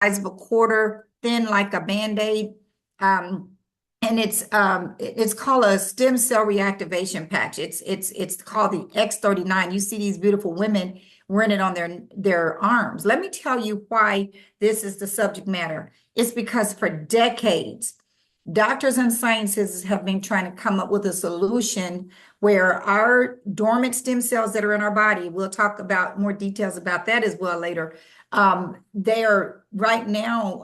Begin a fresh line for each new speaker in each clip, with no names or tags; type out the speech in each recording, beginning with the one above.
size of a quarter, thin like a Band-Aid. And it's called a stem cell reactivation patch. It's called the X39. You see these beautiful women wearing it on their arms. Let me tell you why this is the subject matter. It's because for decades, doctors and scientists have been trying to come up with a solution where our dormant stem cells that are in our body, we'll talk about more details about that as well later. They are right now,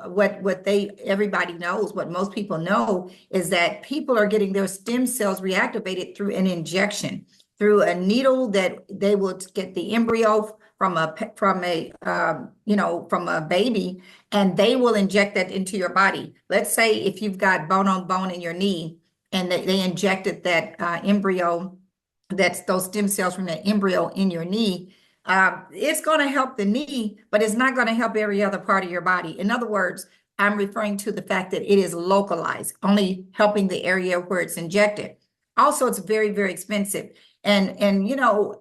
everybody knows, what most people know is that people are getting their stem cells reactivated through an injection, through a needle that they will get the embryo from a baby, and they will inject that into your body. Let's say if you've got bone on bone in your knee, and they injected that embryo, that's those stem cells from that embryo in your knee. It's going to help the knee, but it's not going to help every other part of your body. In other words, I'm referring to the fact that it is localized, only helping the area where it's injected. Also, it's very, very expensive. And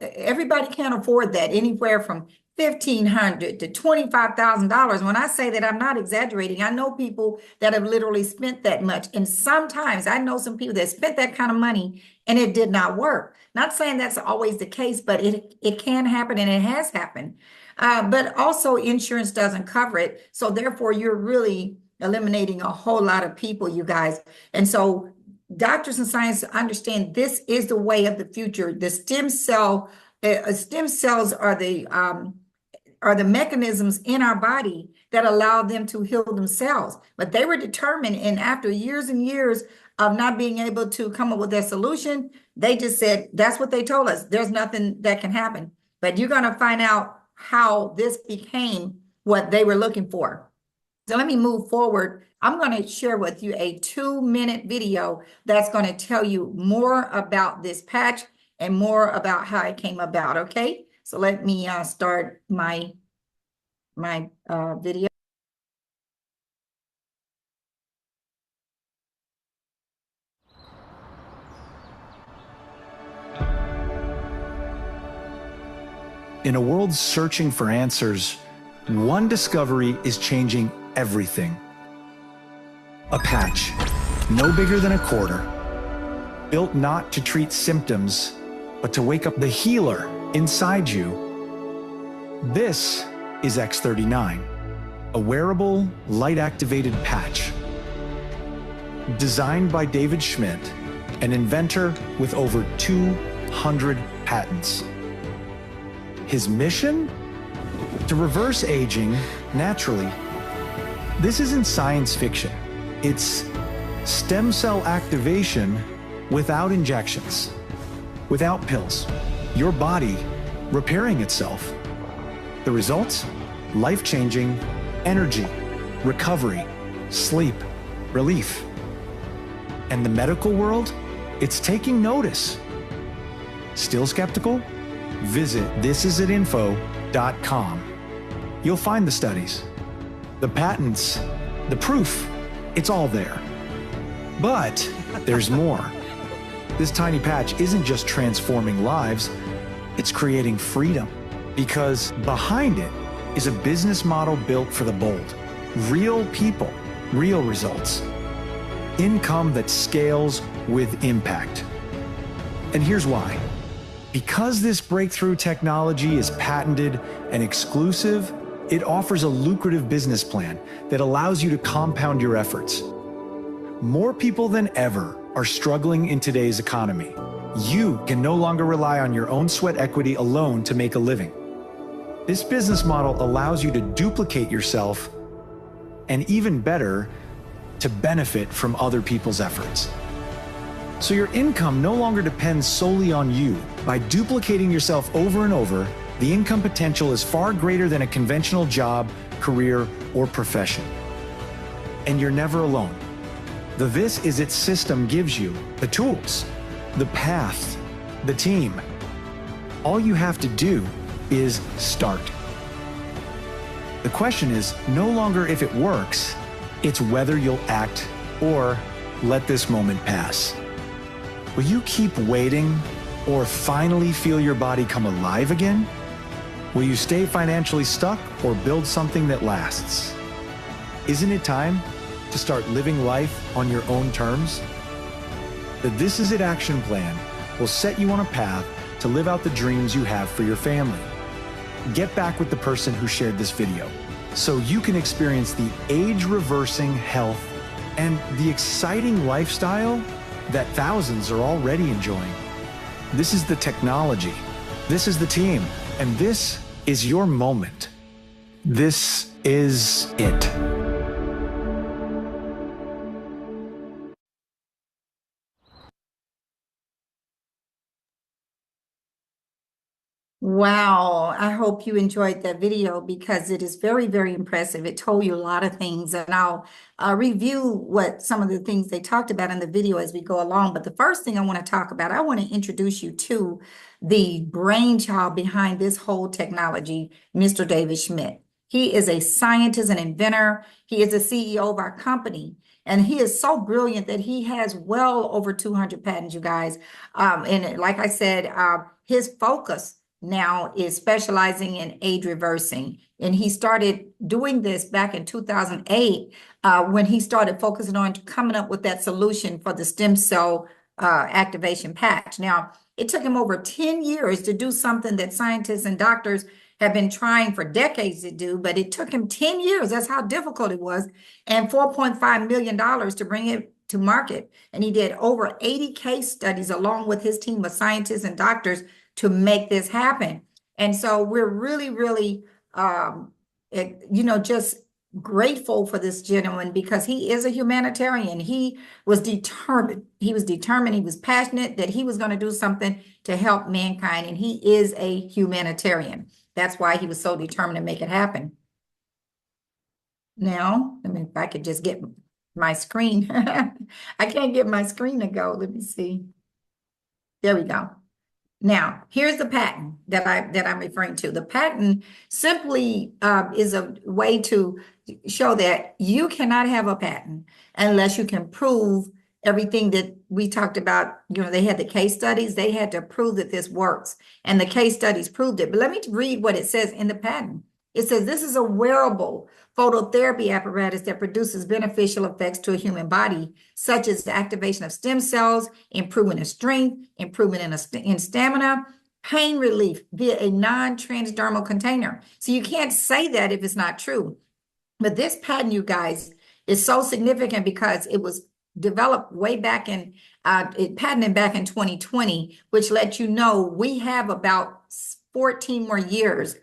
everybody can't afford that, anywhere from $1,500 to $25,000. When I say that, I'm not exaggerating. I know people that have literally spent that much. And sometimes I know some people that spent that kind of money and it did not work. Not saying that's always the case, but it can happen, and it has happened. But also insurance doesn't cover it. So therefore, you're really eliminating a whole lot of people, you guys. And so doctors and science understand this is the way of the future. The stem cells are the mechanisms in our body that allow them to heal themselves. But they were determined, and after years and years of not being able to come up with their solution, they just said, that's what they told us. There's nothing that can happen. But you're going to find out how this became what they were looking for. So let me move forward. I'm going to share with you a 2-minute video that's going to tell you more about this patch and more about how it came about, okay? So let me start my video.
In a world searching for answers, one discovery is changing everything. A patch, no bigger than a quarter, built not to treat symptoms, but to wake up the healer inside you. This is X39, a wearable, light-activated patch. Designed by David Schmidt, an inventor with over 200 patents. His mission? To reverse aging naturally. This isn't science fiction. It's stem cell activation without injections, without pills. Your body repairing itself. The results? Life-changing energy, recovery, sleep, relief. And the medical world? It's taking notice. Still skeptical? Visit thisisitinfo.com. You'll find the studies, the patents, the proof. It's all there. But there's more. This tiny patch isn't just transforming lives, it's creating freedom. Because behind it is a business model built for the bold. Real people, real results. Income that scales with impact. And here's why. Because this breakthrough technology is patented and exclusive, it offers a lucrative business plan that allows you to compound your efforts. More people than ever are struggling in today's economy. You can no longer rely on your own sweat equity alone to make a living. This business model allows you to duplicate yourself, and even better, to benefit from other people's efforts. So your income no longer depends solely on you. By duplicating yourself over and over, the income potential is far greater than a conventional job, career, or profession. And you're never alone. The This Is It system gives you the tools, the path, the team. All you have to do is start. The question is no longer if it works, it's whether you'll act or let this moment pass. Will you keep waiting or finally feel your body come alive again? Will you stay financially stuck or build something that lasts? Isn't it time to start living life on your own terms? The This Is It action plan will set you on a path to live out the dreams you have for your family. Get back with the person who shared this video so you can experience the age-reversing health and the exciting lifestyle that thousands are already enjoying. This is the technology, this is the team, and this is your moment. This is it.
Wow, I hope you enjoyed that video because it is very, very impressive. It told you a lot of things, and I'll review what some of the things they talked about in the video as we go along. But the first thing I want to talk about, I want to introduce you to the brainchild behind this whole technology, Mr. David Schmidt. He is a scientist and inventor. He is the CEO of our company. And he is so brilliant that he has well over 200 patents, you guys. And like I said, his focus now is specializing in age reversing. And he started doing this back in 2008 when he started focusing on coming up with that solution for the stem cell activation patch. Now, it took him over 10 years to do something that scientists and doctors have been trying for decades to do, but it took him 10 years. That's how difficult it was, and $4.5 million to bring it to market. And he did over 80 case studies along with his team of scientists and doctors to make this happen. And so we're really, really, just grateful for this gentleman because he is a humanitarian. He was determined. He was passionate that he was going to do something to help mankind. And he is a humanitarian. That's why he was so determined to make it happen. Now, I mean, if I could just get my screen. I can't get my screen to go. Let me see. There we go. Now, here's the patent that I'm referring to. The patent simply is a way to show that you cannot have a patent unless you can prove everything that we talked about. They had the case studies. They had to prove that this works, and the case studies proved it. But let me read what it says in the patent. It says, this is a wearable phototherapy apparatus that produces beneficial effects to a human body, such as the activation of stem cells, improvement in strength, improvement in stamina, pain relief via a non-transdermal container. So you can't say that if it's not true. But this patent, you guys, is so significant because it was developed way back in, patented back in 2020, which lets you know we have about 14 more years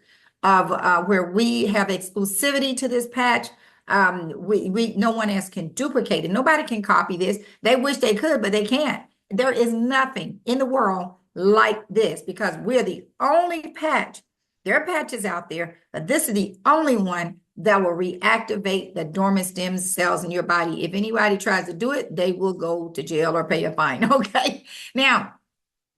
of where we have exclusivity to this patch. No one else can duplicate it. Nobody can copy this. They wish they could, but they can't. There is nothing in the world like this because we're the only patch. There are patches out there, but this is the only one that will reactivate the dormant stem cells in your body. If anybody tries to do it, they will go to jail or pay a fine. Okay. Now,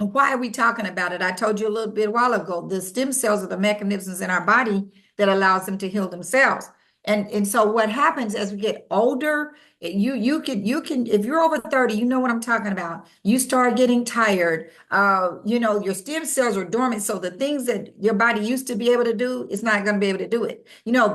why are we talking about it? I told you a little bit a while ago, the stem cells are the mechanisms in our body that allows them to heal themselves. And so what happens as we get older, you can if you're over 30, you know what I'm talking about. You start getting tired. Your stem cells are dormant. So the things that your body used to be able to do, it's not going to be able to do it.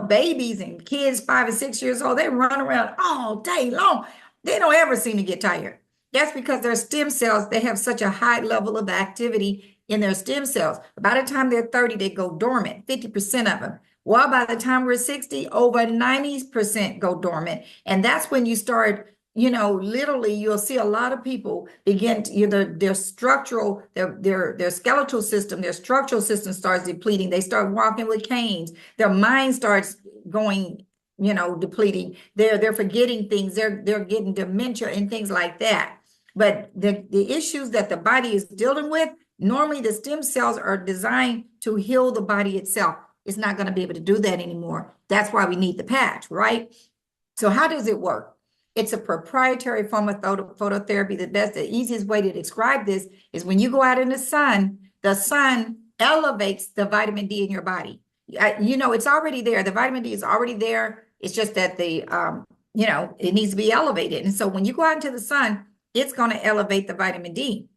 Babies and kids 5 and 6 years old, they run around all day long. They don't ever seem to get tired. That's because their stem cells, they have such a high level of activity in their stem cells. By the time they're 30, they go dormant, 50% of them. Well, by the time we're 60, over 90% go dormant. And that's when you start, literally you'll see a lot of people begin to, their skeletal system, their structural system starts depleting. They start walking with canes. Their mind starts going, depleting. They're forgetting things. They're getting dementia and things like that. But the issues that the body is dealing with, normally the stem cells are designed to heal the body itself. It's not going to be able to do that anymore. That's why we need the patch, right? So how does it work? It's a proprietary form of phototherapy. The easiest way to describe this is when you go out in the sun elevates the vitamin D in your body. It's already there. The vitamin D is already there. It's just that it needs to be elevated. And so when you go out into the sun, it's going to elevate the vitamin D.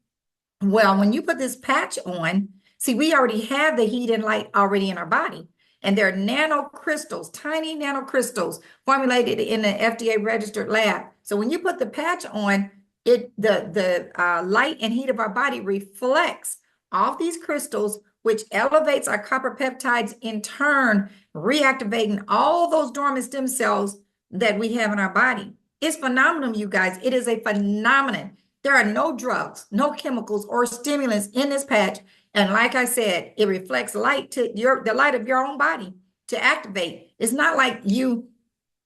Well, when you put this patch on, see, we already have the heat and light already in our body. And they're nanocrystals, tiny nanocrystals formulated in an FDA registered lab. So when you put the patch on, the light and heat of our body reflects off these crystals, which elevates our copper peptides, in turn reactivating all those dormant stem cells that we have in our body. It's phenomenal, you guys. It is a phenomenon. There are no drugs, no chemicals or stimulants in this patch. And like I said, it reflects light to the light of your own body to activate. It's not like you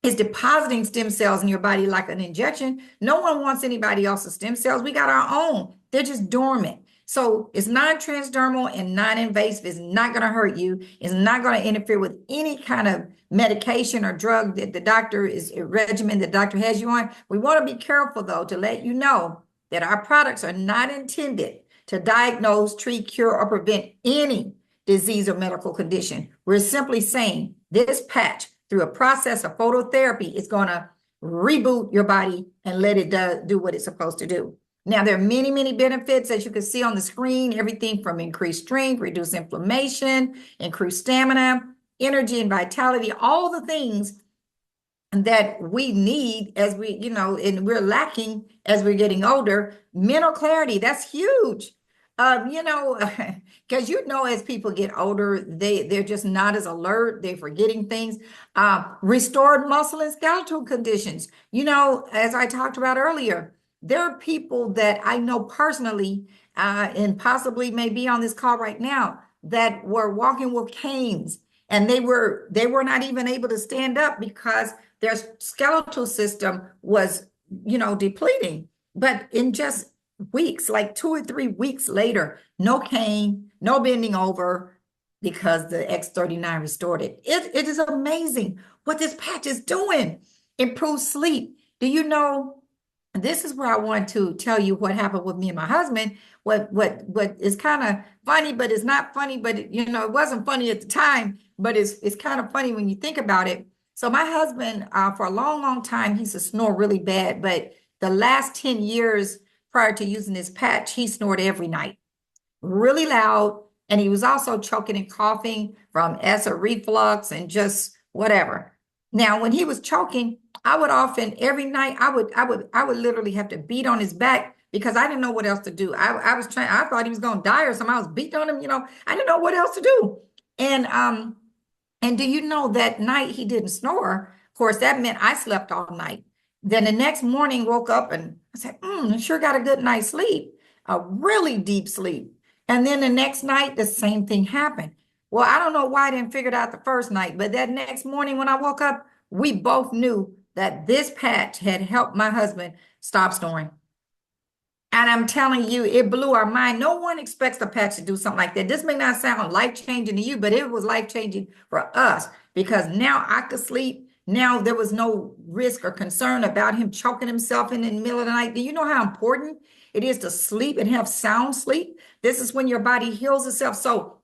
is depositing stem cells in your body like an injection. No one wants anybody else's stem cells. We got our own. They're just dormant. So it's non-transdermal and non-invasive. It's not going to hurt you. It's not going to interfere with any kind of medication or drug that the doctor is a regimen the doctor has you on. We want to be careful, though, to let you know that our products are not intended to diagnose, treat, cure, or prevent any disease or medical condition. We're simply saying this patch, through a process of phototherapy, is going to reboot your body and let it do what it's supposed to do. Now, there are many, many benefits, as you can see on the screen, everything from increased strength, reduced inflammation, increased stamina, energy and vitality, all the things that we need as we, and we're lacking as we're getting older. Mental clarity, that's huge. Because as people get older, they're just not as alert. They're forgetting things. Restored muscle and skeletal conditions. As I talked about earlier, there are people that I know personally, and possibly may be on this call right now, that were walking with canes, and they were not even able to stand up because their skeletal system was, depleting. But in just weeks, like 2 or 3 weeks later, no cane, no bending over, because the X39 restored it. It is amazing what this patch is doing. Improved sleep. Do you know? This is where I want to tell you what happened with me and my husband. What is kind of funny, but it's not funny. But it wasn't funny at the time. But it's kind of funny when you think about it. So my husband, for a long, long time, he used to snore really bad. But the last 10 years prior to using this patch, he snored every night, really loud. And he was also choking and coughing from acid reflux and just whatever. Now, when he was choking, I would often, every night, I would literally have to beat on his back because I didn't know what else to do. I thought he was going to die or something. I was beating on him, I didn't know what else to do. And do you know that night he didn't snore? Of course, that meant I slept all night. Then the next morning, woke up and I said, I sure got a good night's sleep, a really deep sleep. And then the next night, the same thing happened. Well, I don't know why I didn't figure it out the first night, but that next morning when I woke up, we both knew that this patch had helped my husband stop snoring. And I'm telling you, it blew our mind. No one expects the patch to do something like that. This may not sound life-changing to you, but it was life-changing for us because now I could sleep. Now there was no risk or concern about him choking himself in the middle of the night. Do you know how important it is to sleep and have sound sleep? This is when your body heals itself. So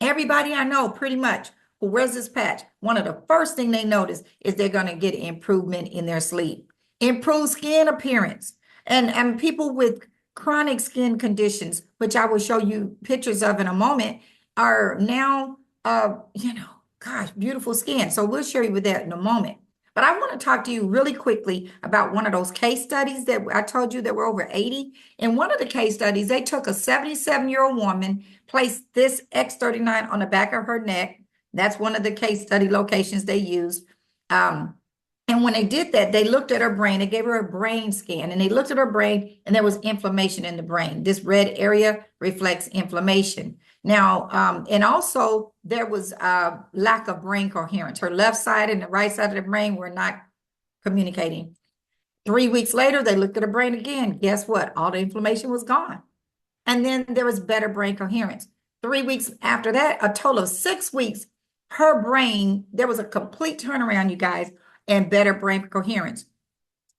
everybody I know pretty much who wears this patch, one of the first thing they notice is they're going to get improvement in their sleep, improved skin appearance. And people with chronic skin conditions, which I will show you pictures of in a moment, are now, beautiful skin. So we'll show you with that in a moment. But I want to talk to you really quickly about one of those case studies that I told you that were over 80. In one of the case studies, they took a 77-year-old woman, placed this X39 on the back of her neck. That's one of the case study locations they used. And when they did that, they looked at her brain. They gave her a brain scan, and they looked at her brain, and there was inflammation in the brain. This red area reflects inflammation. Now, and also there was a lack of brain coherence. Her left side and the right side of the brain were not communicating. 3 weeks later, they looked at her brain again. Guess what? All the inflammation was gone. And then there was better brain coherence. 3 weeks after that, a total of 6 weeks, her brain, there was a complete turnaround, you guys, and better brain coherence.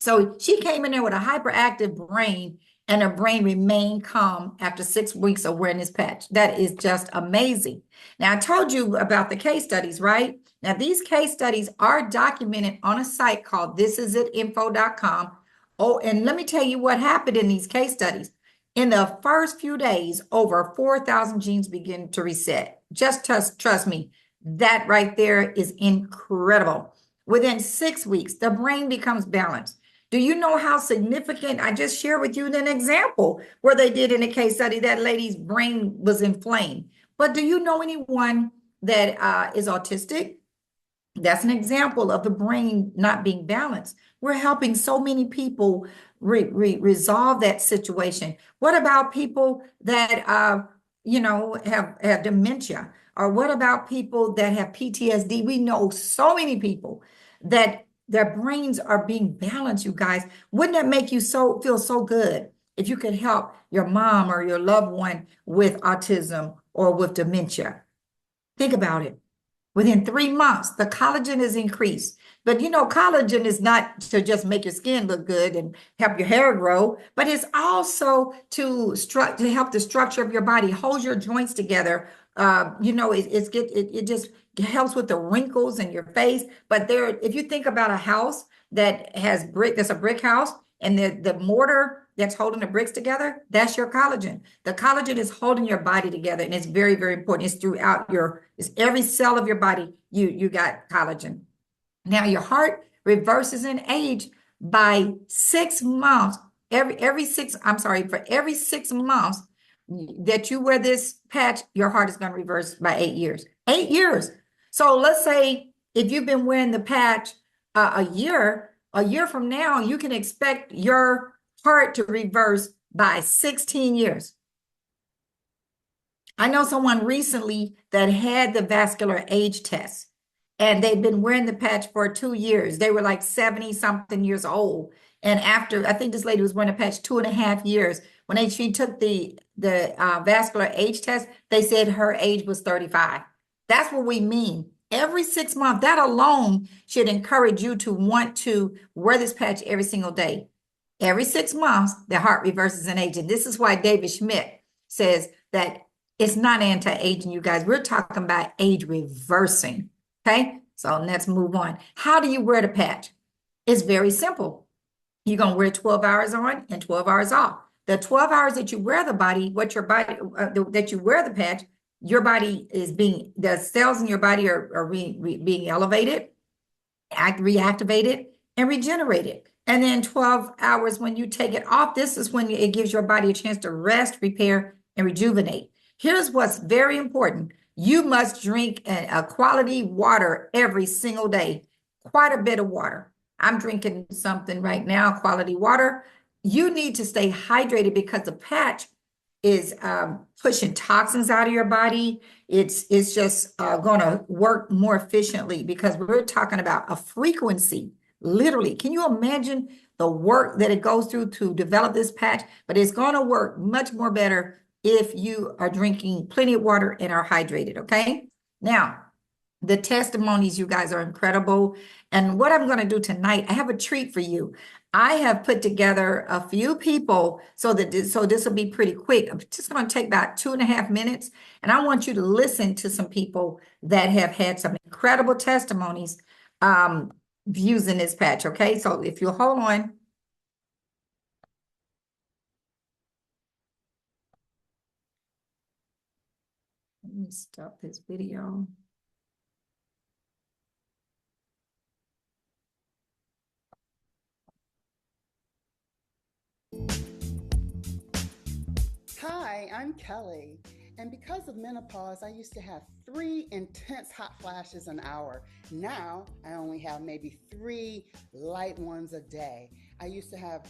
So she came in there with a hyperactive brain, and her brain remained calm after 6 weeks of wearing this patch. That is just amazing. Now, I told you about the case studies, right? Now, these case studies are documented on a site called thisisitinfo.com. Oh, and let me tell you what happened in these case studies. In the first few days, over 4,000 genes begin to reset. Just trust me. That right there is incredible. Within 6 weeks, the brain becomes balanced. Do you know how significant? I just shared with you an example where they did in a case study that lady's brain was inflamed. But do you know anyone that is autistic? That's an example of the brain not being balanced. We're helping so many people resolve that situation. What about people that have dementia? Or what about people that have PTSD? We know so many people that their brains are being balanced, you guys. Wouldn't that make you feel so good if you could help your mom or your loved one with autism or with dementia? Think about it. Within 3 months, the collagen is increased. But collagen is not to just make your skin look good and help your hair grow, but it's also to help the structure of your body, hold your joints together. It just helps with the wrinkles in your face. But if you think about a house that has brick, that's a brick house, and the mortar that's holding the bricks together, that's your collagen. The collagen is holding your body together, and it's very, very important. It's every cell of your body, you got collagen. Now your heart reverses in age by 6 months. For every 6 months that you wear this patch, your heart is going to reverse by 8 years. 8 years. So let's say if you've been wearing the patch a year from now, you can expect your heart to reverse by 16 years. I know someone recently that had the vascular age test, and they'd been wearing the patch for 2 years. They were like 70 something years old. And after, I think this lady was wearing a patch 2.5 years. When she took the vascular age test, they said her age was 35. That's what we mean. Every 6 months, that alone should encourage you to want to wear this patch every single day. Every 6 months, the heart reverses in age. And this is why David Schmidt says that it's not anti-aging, you guys. We're talking about age reversing. Okay, so let's move on. How do you wear the patch? It's very simple. You're going to wear 12 hours on and 12 hours off. The 12 hours that you wear that you wear the patch, your body is the cells in your body are being elevated, reactivated, and regenerated. And then 12 hours when you take it off, this is when it gives your body a chance to rest, repair, and rejuvenate. Here's what's very important. You must drink a quality water every single day, quite a bit of water. I'm drinking something right now, quality water. You need to stay hydrated because the patch is pushing toxins out of your body. It's just going to work more efficiently because we're talking about a frequency, literally. Can you imagine the work that it goes through to develop this patch? But it's going to work much more better if you are drinking plenty of water and are hydrated, okay? Now, the testimonies, you guys, are incredible. And what I'm going to do tonight, I have a treat for you. I have put together a few people so this will be pretty quick. I'm just going to take about 2.5 minutes. And I want you to listen to some people that have had some incredible testimonies using this patch, okay? So if you'll hold on. Let me stop this video.
Hi, I'm Kelly. And because of menopause, I used to have 3 intense hot flashes an hour. Now I only have maybe 3 light ones a day. I used to have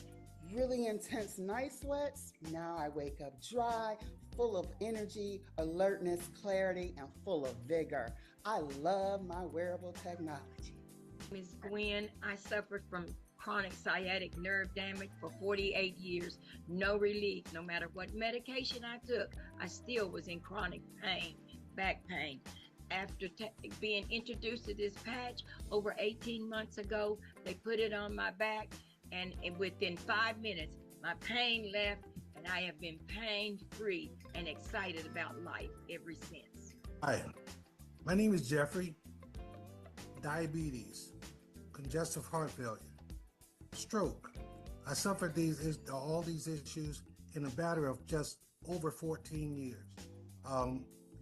really intense night sweats. Now I wake up dry, full of energy, alertness, clarity, and full of vigor. I love my wearable technology.
Ms. Gwen, I suffered from chronic sciatic nerve damage for 48 years. No relief. No matter what medication I took, I still was in chronic pain, back pain. After being introduced to this patch over 18 months ago, they put it on my back, and within 5 minutes, my pain left, and I have been pain-free and excited about life ever since.
Hi, my name is Jeffrey. Diabetes, congestive heart failure, stroke. I suffered all these issues in a matter of just over 14 years.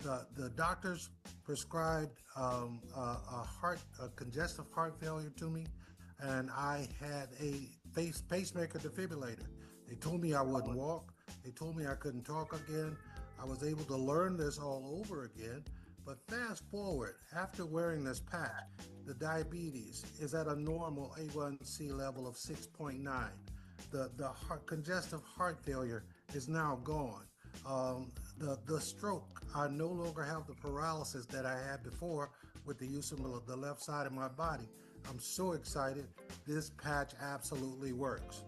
The doctors prescribed a congestive heart failure to me, and I had a pacemaker defibrillator. They told me I wouldn't walk. They told me I couldn't talk again. I was able to learn this all over again. But fast forward, after wearing this patch, the diabetes is at a normal A1C level of 6.9. Congestive heart failure is now gone. The stroke, I no longer have the paralysis that I had before with the use of the left side of my body. I'm so excited. This patch absolutely works.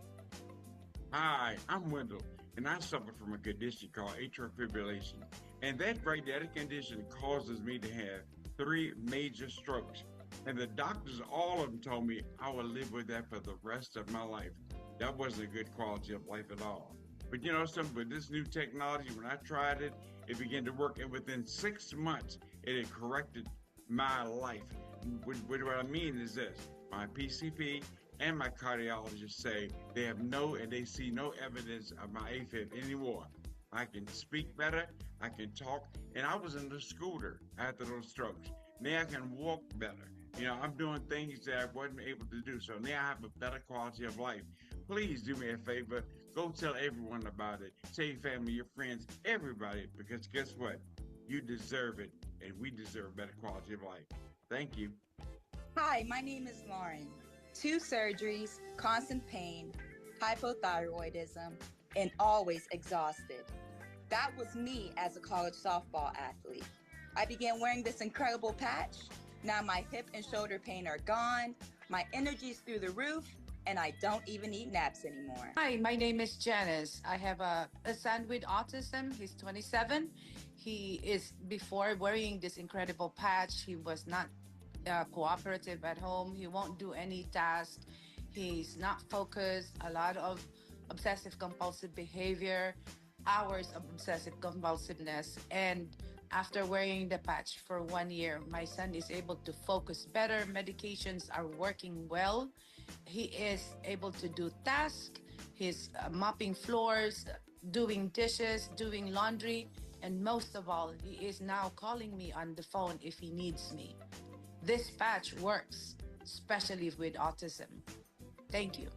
Hi, I'm Wendell, and I suffer from a condition called atrial fibrillation. And that right there, that condition causes me to have 3 major strokes. And the doctors, all of them told me I would live with that for the rest of my life. That wasn't a good quality of life at all. But you know something, with this new technology, when I tried it, it began to work. And within 6 months, it had corrected my life. What I mean is this: my PCP and my cardiologist say they see no evidence of my AFib anymore. I can speak better, I can talk, and I was in the scooter after those strokes. Now I can walk better. You know, I'm doing things that I wasn't able to do. So now I have a better quality of life. Please do me a favor. Go tell everyone about it. Tell your family, your friends, everybody, because guess what? You deserve it, and we deserve better quality of life. Thank you.
Hi, my name is Lauren. 2 surgeries, constant pain, hypothyroidism, and always exhausted. That was me as a college softball athlete. I began wearing this incredible patch. Now my hip and shoulder pain are gone, my energy's through the roof, and I don't even need naps anymore.
Hi, my name is Janice. I have a son with autism. He's 27. Before wearing this incredible patch, he was not cooperative at home. He won't do any task. He's not focused. A lot of obsessive compulsive behavior, hours of obsessive compulsiveness. And after wearing the patch for 1 year, my son is able to focus better. Medications are working well. He is able to do tasks. He's mopping floors, doing dishes, doing laundry, and most of all, he is now calling me on the phone if he needs me. This patch works, especially with autism. Thank you.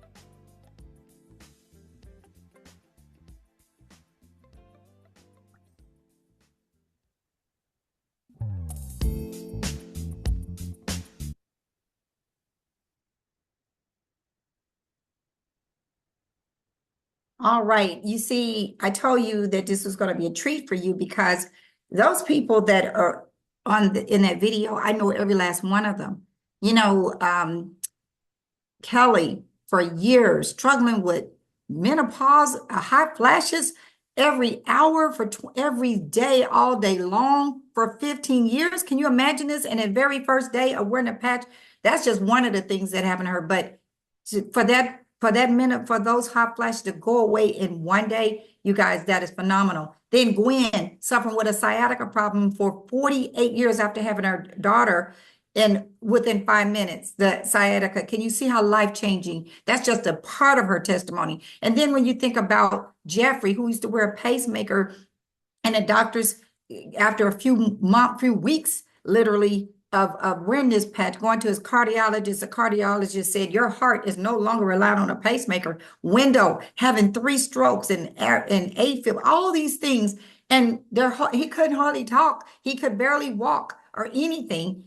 All right. You see, I told you that this was going to be a treat for you because those people that are in that video, I know every last one of them. You know, Kelly, for years, struggling with menopause, hot flashes every hour for every day, all day long for 15 years. Can you imagine this? And the very first day of wearing a patch, that's just one of the things that happened to her. But for those hot flashes to go away in 1 day, you guys, that is phenomenal. Then Gwen, suffering with a sciatica problem for 48 years after having her daughter, and within 5 minutes, the sciatica, can you see how life-changing? That's just a part of her testimony. And then when you think about Jeffrey, who used to wear a pacemaker, and the doctors, after a few weeks, literally, of wearing this patch, going to his cardiologist, the cardiologist said, your heart is no longer reliant on a pacemaker. Window, having 3 strokes and AFib, all these things. And he couldn't hardly talk. He could barely walk or anything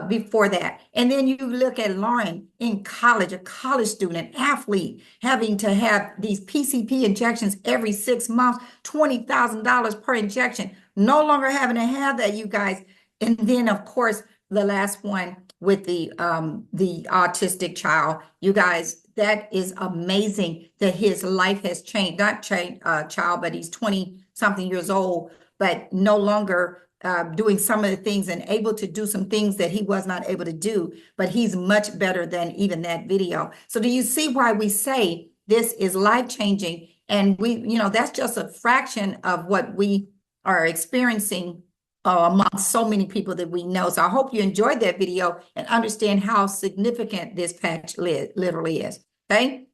before that. And then you look at Lauren in college, a college student, athlete, having to have these PCP injections every 6 months, $20,000 per injection, no longer having to have that, you guys. And then, of course, the last one with the autistic child, you guys, that is amazing that his life has changed. Not changed, child, but he's 20-something years old, but no longer doing some of the things and able to do some things that he was not able to do, but he's much better than even that video. So do you see why we say this is life-changing? And that's just a fraction of what we are experiencing among so many people that we know. So I hope you enjoyed that video and understand how significant this patch literally is. Okay.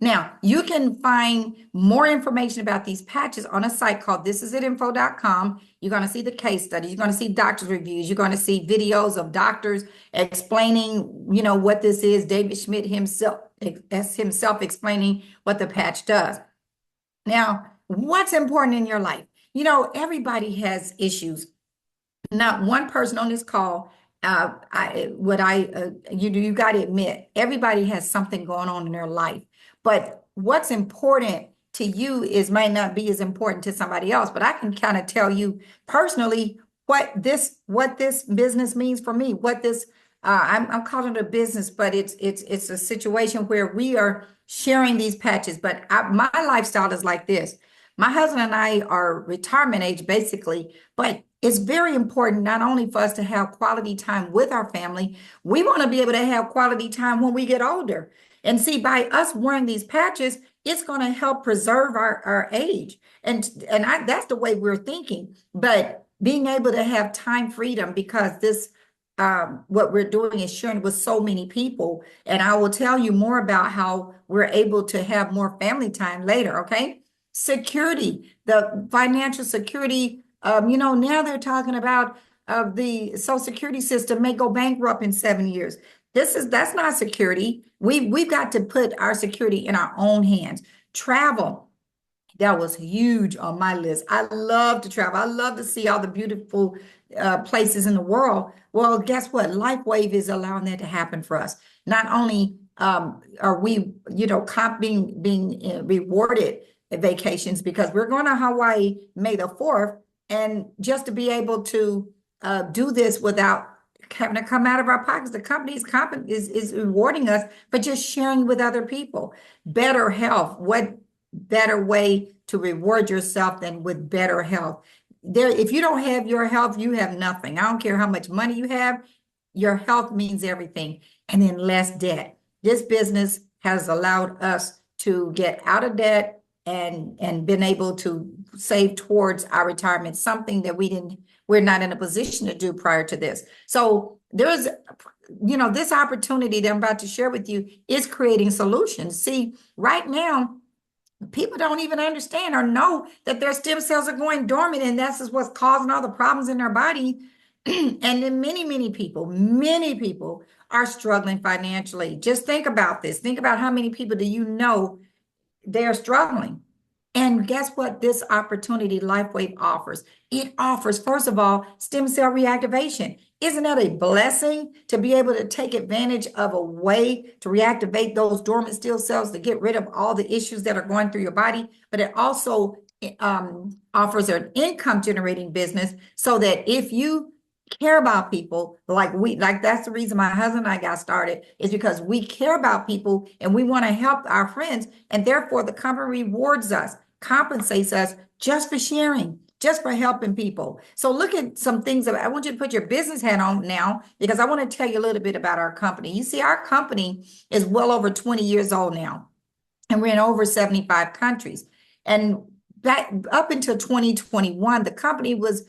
Now, you can find more information about these patches on a site called thisisit.info.com. You're going to see the case studies. You're going to see doctor's reviews. You're going to see videos of doctors explaining, what this is. David Schmidt himself explaining what the patch does. Now, what's important in your life? Everybody has issues. Not one person on this call, you got to admit, everybody has something going on in their life. But what's important to you might not be as important to somebody else. But I can kind of tell you personally what this business means for me. I'm calling it a business, but it's a situation where we are sharing these patches. But my lifestyle is like this. My husband and I are retirement age, basically, but it's very important not only for us to have quality time with our family, we want to be able to have quality time when we get older. And see, by us wearing these patches, it's going to help preserve our age. That's the way we're thinking. But being able to have time freedom, because what we're doing is sharing with so many people. And I will tell you more about how we're able to have more family time later, okay? Security, the financial security. Now they're talking about the Social Security system may go bankrupt in 7 years. That's not security. We've got to put our security in our own hands. Travel, that was huge on my list. I love to travel. I love to see all the beautiful places in the world. Well, guess what? LifeWave is allowing that to happen for us. Not only are we, being rewarded vacations, because we're going to Hawaii May the 4th, and just to be able to do this without having to come out of our pockets. The company is rewarding us for just sharing with other people. Better health. What better way to reward yourself than with better health? If you don't have your health, you have nothing. I don't care how much money you have. Your health means everything. And then less debt. This business has allowed us to get out of debt and been able to save towards our retirement, something that we're not in a position to do prior to this. So there's, this opportunity that I'm about to share with you is creating solutions. See, right now, people don't even understand or know that their stem cells are going dormant, and that's just what's causing all the problems in their body. And then many people are struggling financially. Just think about this. Think about how many people do you know they're struggling. And guess what this opportunity LifeWave offers? It offers, first of all, stem cell reactivation. Isn't that a blessing to be able to take advantage of a way to reactivate those dormant stem cells to get rid of all the issues that are going through your body? But it also offers an income generating business, so that if you care about people like that's the reason my husband and I got started, is because we care about people and we want to help our friends, and therefore the company rewards us, compensates us just for sharing, just for helping people. So look at some things I want you to put your business hat on now, because I want to tell you a little bit about our company. You see, our company is well over 20 years old now, and we're in over 75 countries. And back up until 2021, the company was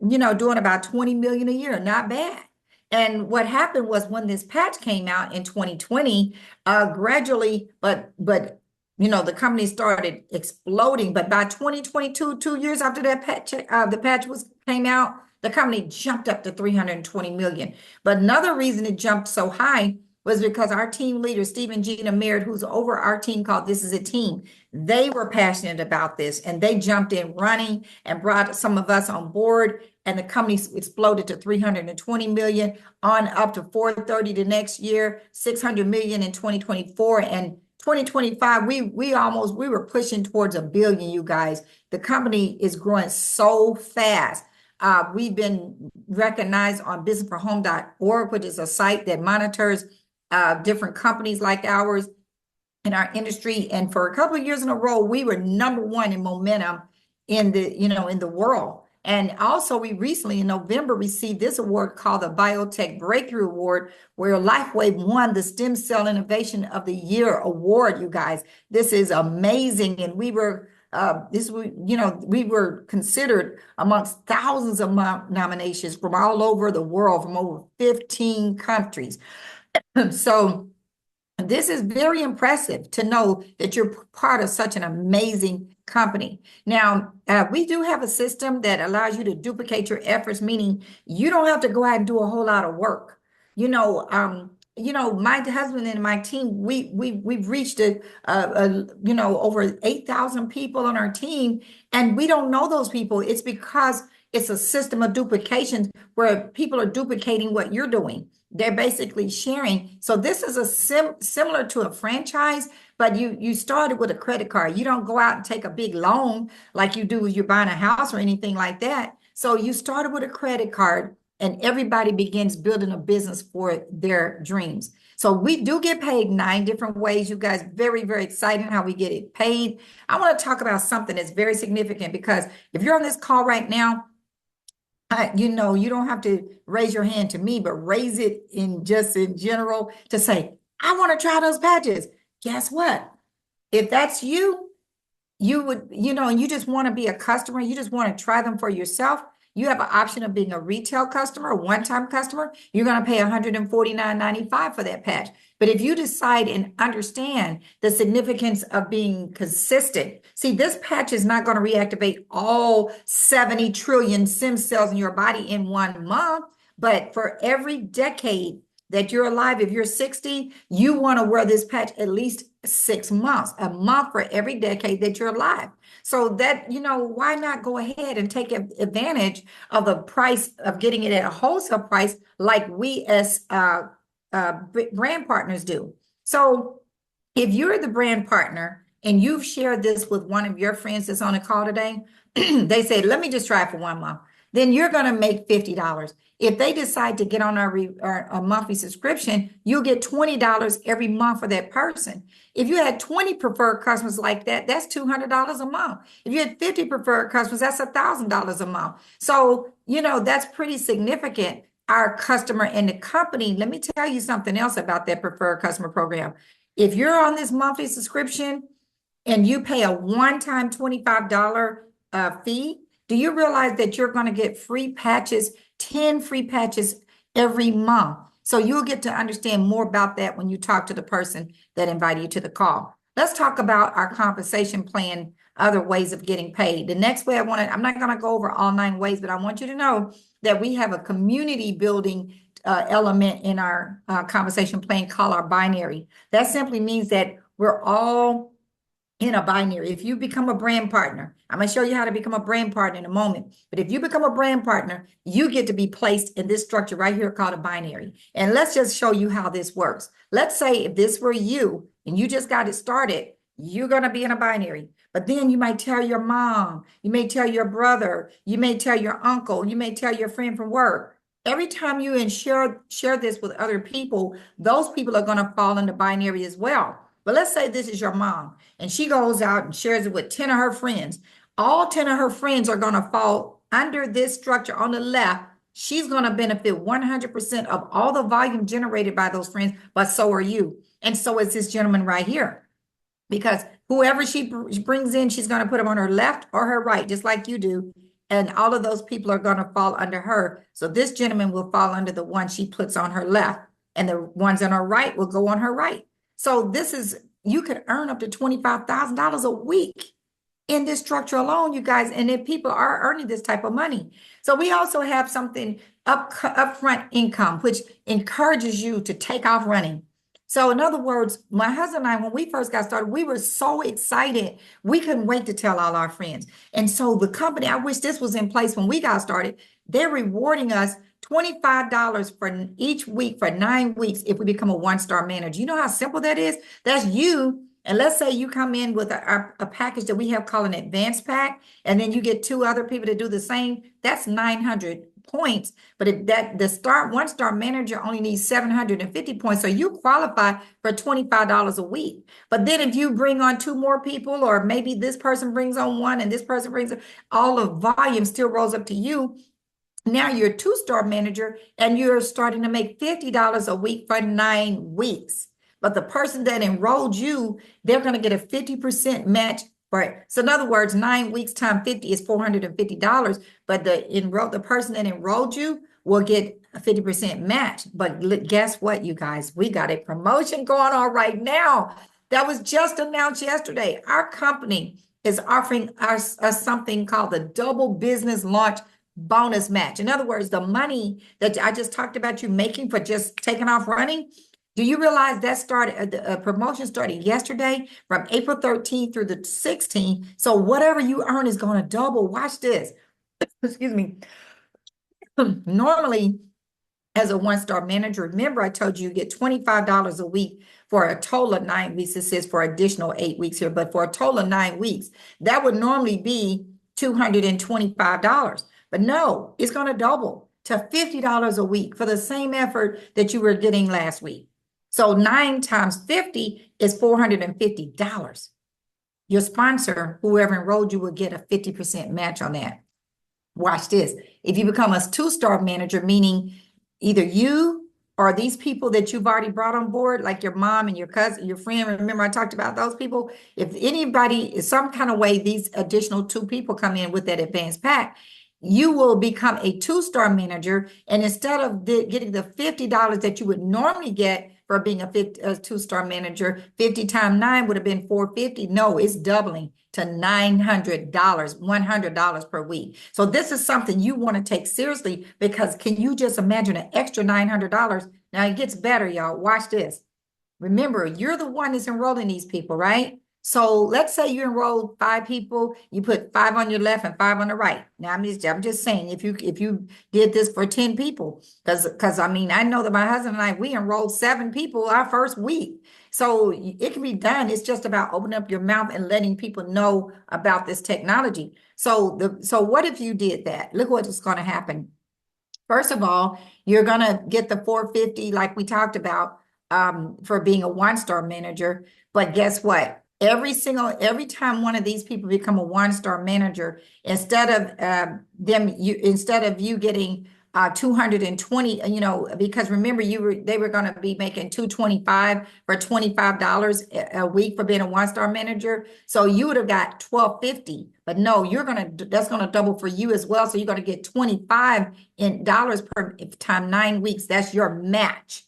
doing about 20 million a year, not bad. And what happened was, when this patch came out in 2020, gradually, but the company started exploding. But by 2022, 2 years after that patch, the patch came out, the company jumped up to 320 million. But another reason it jumped so high was because our team leader, Stephen Gina Merritt, who's over our team called This Is a Team, they were passionate about this, and they jumped in running and brought some of us on board, and the company exploded to 320 million, on up to 430 the next year, 600 million in 2024, and 2025, we were pushing towards $1 billion, you guys. The company is growing so fast. We've been recognized on businessforhome.org, which is a site that monitors different companies like ours in our industry. And for a couple of years in a row, we were #1 in momentum in the world. And also, we recently in November received this award called the Biotech Breakthrough Award, where LifeWave won the Stem Cell Innovation of the Year award, you guys. This is amazing. And we were considered amongst thousands of nominations from all over the world, from over 15 countries. So This is very impressive to know that you're part of such an amazing company. Now, we do have a system that allows you to duplicate your efforts, meaning you don't have to go out and do a whole lot of work. My husband and my team, we've reached over 8,000 people on our team, and we don't know those people. It's because it's a system of duplication where people are duplicating what you're doing. They're basically sharing. So this is a similar to a franchise, but you started with a credit card. You don't go out and take a big loan like you do when you're buying a house or anything like that. So you started with a credit card, and everybody begins building a business for their dreams. So we do get paid 9 different ways. You guys, very, very exciting how we get it paid. I want to talk about something that's very significant, because if you're on this call right now, you don't have to raise your hand to me, but raise it in general to say, I want to try those patches. Guess what? If that's you, you would, and you just want to be a customer, you just want to try them for yourself. You have an option of being a retail customer, a one-time customer. You're going to pay $149.95 for that patch. But if you decide and understand the significance of being consistent, see, this patch is not going to reactivate all 70 trillion stem cells in your body in 1 month. But for every decade that you're alive, if you're 60, you want to wear this patch at least 6 months, a month for every decade that you're alive. So that, why not go ahead and take advantage of the price of getting it at a wholesale price like we as brand partners do. So if you're the brand partner and you've shared this with one of your friends that's on a call today, they say, let me just try it for 1 month. Then you're going to make $50. If they decide to get on our monthly subscription, you'll get $20 every month for that person. If you had 20 preferred customers like that, that's $200 a month. If you had 50 preferred customers, that's $1,000 a month. So, that's pretty significant. Our customer and the company, let me tell you something else about that preferred customer program. If you're on this monthly subscription and you pay a one-time $25 fee, do you realize that you're going to get free patches, 10 free patches every month? So you'll get to understand more about that when you talk to the person that invited you to the call. Let's talk about our compensation plan, other ways of getting paid. The next way I'm not going to go over all 9 ways, but I want you to know that we have a community building element in our compensation plan called our binary. That simply means that we're all in a binary. If you become a brand partner, I'm going to show you how to become a brand partner in a moment. But if you become a brand partner, you get to be placed in this structure right here called a binary. And let's just show you how this works. Let's say if this were you and you just got it started, you're going to be in a binary. But then you might tell your mom, you may tell your brother, you may tell your uncle, you may tell your friend from work. Every time you share this with other people, those people are going to fall in the binary as well. But let's say this is your mom and she goes out and shares it with 10 of her friends. All 10 of her friends are going to fall under this structure on the left. She's going to benefit 100% of all the volume generated by those friends, but so are you. And so is this gentleman right here. Because whoever she brings in, she's going to put them on her left or her right, just like you do. And all of those people are going to fall under her. So this gentleman will fall under the one she puts on her left. And the ones on her right will go on her right. So you could earn up to $25,000 a week in this structure alone, you guys. And if people are earning this type of money. So we also have something upfront income, which encourages you to take off running. So in other words, my husband and I, when we first got started, we were so excited. We couldn't wait to tell all our friends. And so the company, I wish this was in place when we got started, they're rewarding us $25 for each week for 9 weeks if we become a one-star manager. You know how simple that is? That's you. And let's say you come in with a package that we have called an advanced pack, and then you get 2 other people to do the same. That's 900 points. But if the one-star manager only needs 750 points, so you qualify for $25 a week. But then if you bring on 2 more people, or maybe this person brings on 1 and this person brings on, all the volume still rolls up to you. Now you're a 2-star manager and you're starting to make $50 a week for 9 weeks. But the person that enrolled you, they're going to get a 50% match for it. So in other words, 9 weeks times 50 is $450. But the person that enrolled you will get a 50% match. But guess what, you guys? We got a promotion going on right now that was just announced yesterday. Our company is offering us something called the Double Business Launch Bonus Match. In other words, the money that I just talked about you making for just taking off running, do you realize that started, the promotion started yesterday from April 13th through the 16th? So whatever you earn is going to double. Watch this. Excuse me. Normally, as a one-star manager, remember I told you get $25 a week for a total of 9 weeks. It says for additional 8 weeks here, but for a total of 9 weeks, that would normally be $225. But no, it's going to double to $50 a week for the same effort that you were getting last week. So 9 times 50 is $450. Your sponsor, whoever enrolled you, will get a 50% match on that. Watch this. If you become a 2-star manager, meaning either you or these people that you've already brought on board, like your mom and your cousin, your friend, remember I talked about those people? If anybody, some kind of way, these additional 2 people come in with that advanced pack, you will become a 2-star manager. And instead of getting the $50 that you would normally get for being a 2-star manager, 50 times 9 would have been $450. No, it's doubling to $900, $100 per week. So this is something you want to take seriously, because can you just imagine an extra $900? Now it gets better, y'all. Watch this. Remember, you're the one that's enrolling these people, right? So let's say you enrolled 5 people, you put 5 on your left and 5 on the right. Now I'm just saying, if you did this for 10 people, because I mean, I know that my husband and I, we enrolled 7 people our first week. So it can be done. It's just about opening up your mouth and letting people know about this technology. So what if you did that? Look what's going to happen. First of all, you're going to get the $450 like we talked about for being a 1-star manager. But guess what? Every time one of these people become a 1-star manager, instead of you getting 220, because remember they were going to be making 225 for $25 a week for being a 1-star manager. So you would have got $1,250, but no, that's going to double for you as well. So you're going to get $25 per time 9 weeks. That's your match.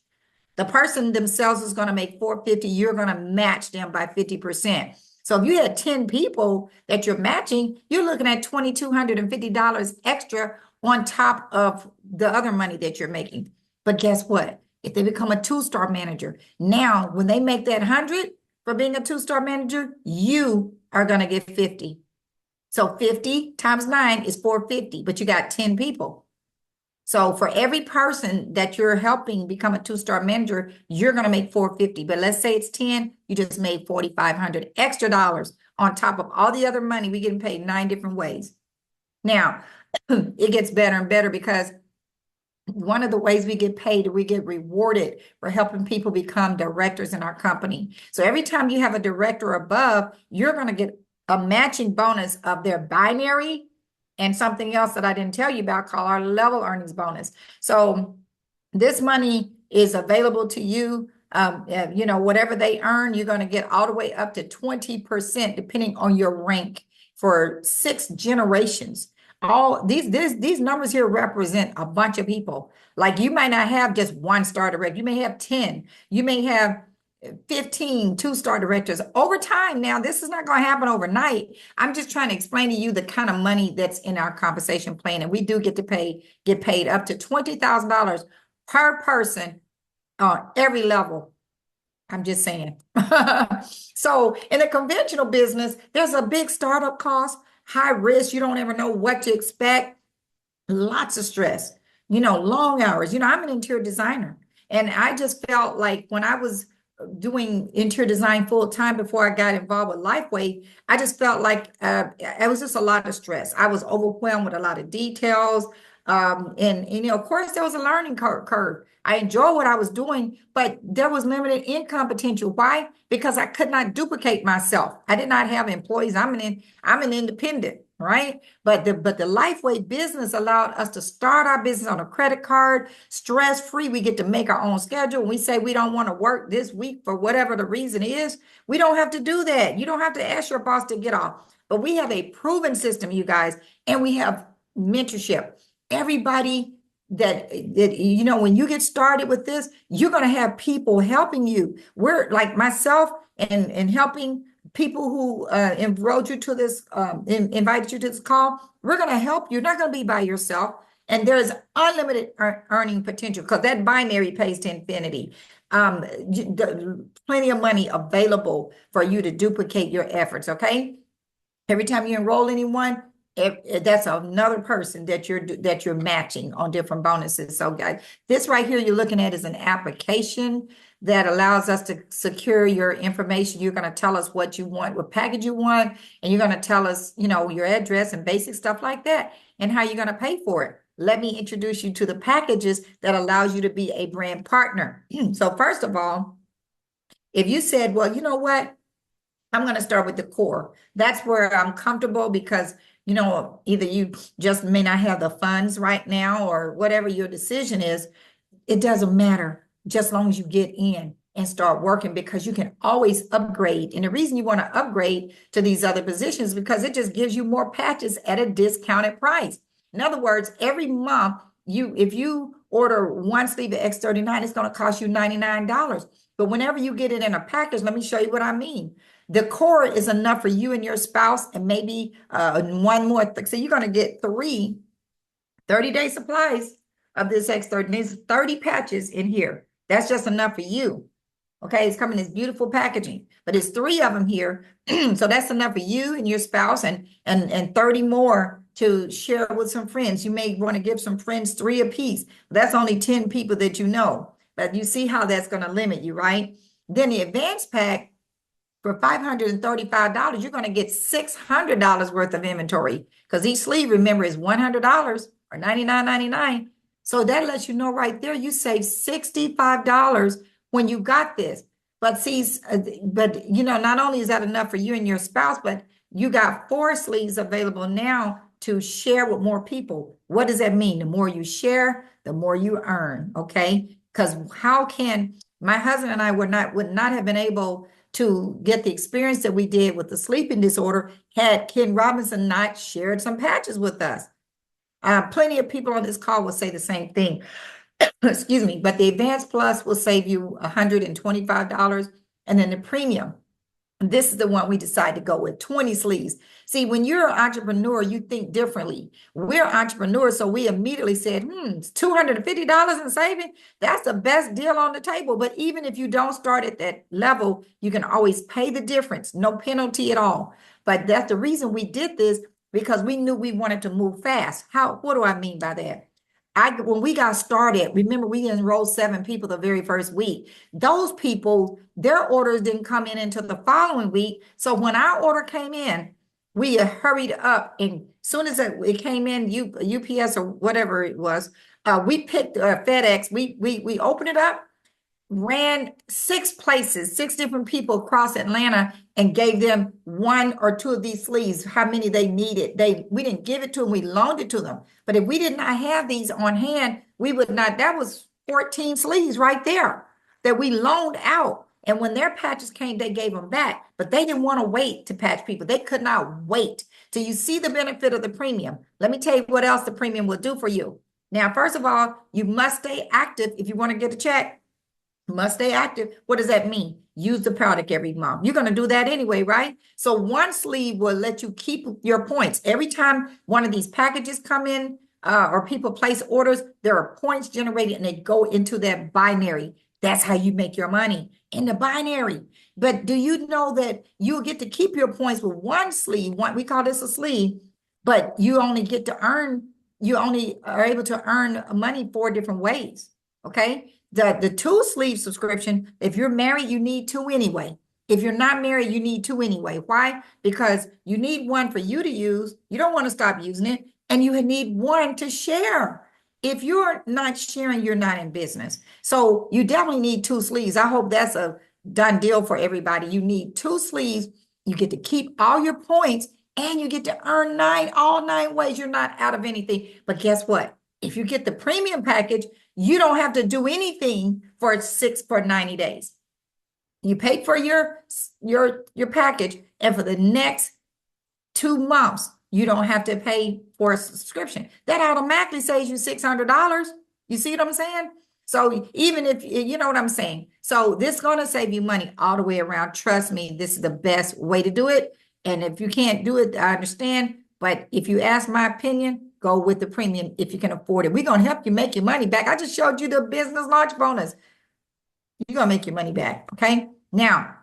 The person themselves is going to make $450. You're going to match them by 50%. So if you had 10 people that you're matching, you're looking at $2,250 extra on top of the other money that you're making. But guess what? If they become a 2-star manager, now when they make that 100 for being a 2-star manager, you are going to get 50. So 50 times 9 is $450, but you got 10 people. So for every person that you're helping become a 2-star manager, you're going to make $450. But let's say it's 10, you just made $4,500 extra dollars on top of all the other money. We getting paid 9 different ways. Now, it gets better and better, because one of the ways we get paid, we get rewarded for helping people become directors in our company. So every time you have a director above, you're going to get a matching bonus of their binary and something else that I didn't tell you about called our level earnings bonus. So this money is available to you. Whatever they earn, you're going to get all the way up to 20%, depending on your rank, for 6 generations. All these numbers here represent a bunch of people. Like, you might not have just 1-star director. You may have 10. You may have 15 2-star directors over time. Now, this is not going to happen overnight. I'm just trying to explain to you the kind of money that's in our compensation plan. And we do get paid up to $20,000 per person on every level. I'm just saying. So in a conventional business, there's a big startup cost, high risk. You don't ever know what to expect. Lots of stress, long hours. I'm an interior designer. And I just felt like when I was doing interior design full time before I got involved with Lifeway, I just felt like it was just a lot of stress. I was overwhelmed with a lot of details. And of course, there was a learning curve. I enjoyed what I was doing, but there was limited income potential. Why? Because I could not duplicate myself. I did not have employees. I'm an independent, right? But the Lifeway business allowed us to start our business on a credit card, stress-free. We get to make our own schedule. When we say we don't want to work this week for whatever the reason is, we don't have to do that. You don't have to ask your boss to get off. But we have a proven system, you guys, and we have mentorship. Everybody that you know, when you get started with this, you're going to have people helping you. We're like myself and helping people who enrolled you to this, invited you to this call. We're going to help you. You're not going to be by yourself. And there's unlimited earning potential because that binary pays to infinity. Plenty of money available for you to duplicate your efforts. Okay. Every time you enroll anyone, that's another person that you're matching on different bonuses. So guys, this right here you're looking at is an application that allows us to secure your information. You're going to tell us what you want, what package you want, and you're going to tell us, you know, your address and basic stuff like that, and how you're going to pay for it. Let me introduce you to the packages that allows you to be a brand partner. So first of all, if you said, well, you know what? I'm going to start with the core. That's where I'm comfortable because, you know, either you just may not have the funds right now or whatever your decision is. It doesn't matter just as long as you get in and start working, because you can always upgrade. And the reason you want to upgrade to these other positions is because it just gives you more patches at a discounted price. In other words, every month, if you order one sleeve of X39, it's going to cost you $99. But whenever you get it in a package, let me show you what I mean. The core is enough for you and your spouse and maybe one more. So you're going to get 30-day supplies of this X30. There's 30 patches in here. That's just enough for you. Okay, it's coming in this beautiful packaging, but it's 3 of them here. So that's enough for you and your spouse and 30 more to share with some friends. You may want to give some friends 3 apiece. That's only 10 people that you know. But you see how that's going to limit you, right? Then the advanced pack, for $535, you're going to get $600 worth of inventory because each sleeve, remember, is $100 or $99.99. So that lets you know right there, you save $65 when you got this. But see, but you know, not only is that enough for you and your spouse, but you got 4 sleeves available now to share with more people. What does that mean? The more you share, the more you earn. Okay, because how can my husband and I would not have been able to get the experience that we did with the sleeping disorder had Ken Robinson not shared some patches with us. Plenty of people on this call will say the same thing. Excuse me, but the Advanced Plus will save you $125, and then the Premium, this is the one we decided to go with, 20 sleeves. See, when you're an entrepreneur, you think differently. We're entrepreneurs, so we immediately said, it's $250 in saving. That's the best deal on the table. But even if you don't start at that level, you can always pay the difference, no penalty at all. But that's the reason we did this, because we knew we wanted to move fast. What do I mean by that? When we got started, remember we enrolled 7 people the very first week. Those people, their orders didn't come in until the following week. So when our order came in, we hurried up, and as soon as it came in, UPS or whatever it was, we picked FedEx. We opened it up, ran 6 places, 6 different people across Atlanta, and gave them 1 or 2 of these sleeves, how many they needed. We didn't give it to them, we loaned it to them. But if we did not have these on hand, we would not. That was 14 sleeves right there that we loaned out. And when their patches came, they gave them back. But they didn't want to wait to patch people. They could not wait till you see the benefit of the premium. Let me tell you what else the premium will do for you. Now, first of all, you must stay active if you want to get a check. Must stay active. What does that mean? Use the product every month. You're going to do that anyway, right? So one sleeve will let you keep your points. Every time one of these packages come in or people place orders, there are points generated and they go into that binary. That's how you make your money, in the binary. But do you know that you'll get to keep your points with one sleeve? We call this a sleeve, but you only are able to earn money 4 different ways. Okay. The 2 sleeve subscription, if you're married, you need 2 anyway. If you're not married, you need 2 anyway. Why? Because you need 1 for you to use. You don't want to stop using it. And you need 1 to share. If you're not sharing, you're not in business. So you definitely need 2 sleeves. I hope that's a done deal for everybody. You need 2 sleeves. You get to keep all your points and you get to earn all 9 ways. You're not out of anything. But guess what? If you get the premium package, you don't have to do anything for 90 days. You pay for your package, and for the next 2 months, you don't have to pay for a subscription. That automatically saves you $600. You see what I'm saying? So even if you know what I'm saying, so this is going to save you money all the way around. Trust me, this is the best way to do it. And if you can't do it, I understand. But if you ask my opinion, go with the premium if you can afford it. We're going to help you make your money back. I just showed you the business launch bonus. You're going to make your money back. Okay. Now,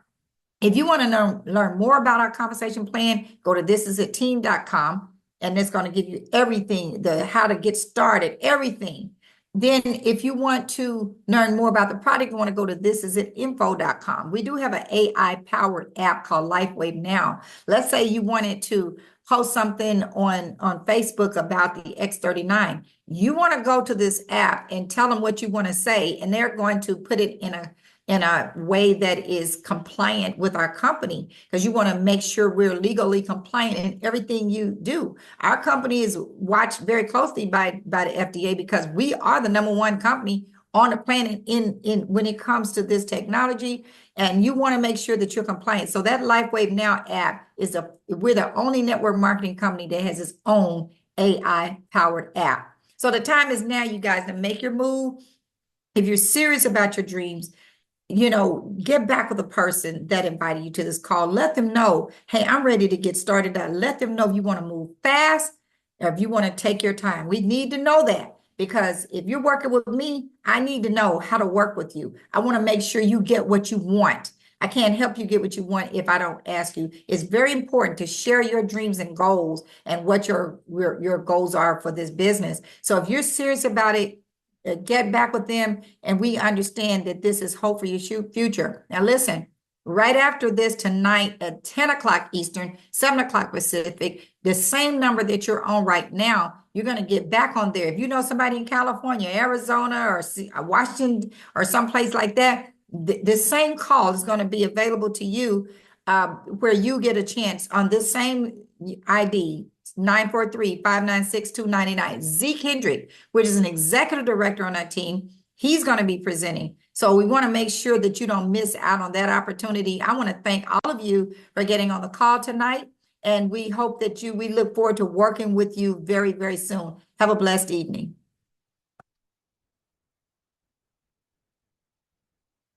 if you want to learn more about our compensation plan, go to thisisitteam.com, and it's going to give you everything, the how to get started, everything. Then if you want to learn more about the product, you want to go to thisisinfo.com. We do have an AI-powered app called LifeWave Now. Let's say you wanted to post something on Facebook about the X39. You want to go to this app and tell them what you want to say, and they're going to put it in a way that is compliant with our company, because you want to make sure we're legally compliant in everything you do. Our company is watched very closely by the FDA because we are the #1 company on the planet in when it comes to this technology, and you want to make sure that you're compliant. So that LifeWave Now app we're the only network marketing company that has its own AI powered app. So the time is now, you guys, to make your move. If you're serious about your dreams, get back with the person that invited you to this call. Let them know, hey, I'm ready to get started. Let them know if you want to move fast or if you want to take your time. We need to know that, because if you're working with me, I need to know how to work with you. I want to make sure you get what you want. I can't help you get what you want if I don't ask you. It's very important to share your dreams and goals and what your goals are for this business. So if you're serious about it, get back with them, and we understand that this is hope for your future. Now listen, right after this tonight at 10 o'clock Eastern, 7 o'clock Pacific, the same number that you're on right now, you're going to get back on there. If you know somebody in California, Arizona, or Washington, or someplace like that, the same call is going to be available to you, where you get a chance on this same ID, 943-596-299. Zeke Hendrick, which is an executive director on our team, he's going to be presenting. So we want to make sure that you don't miss out on that opportunity. I want to thank all of you for getting on the call tonight, and we hope that we look forward to working with you very, very soon. Have a blessed evening.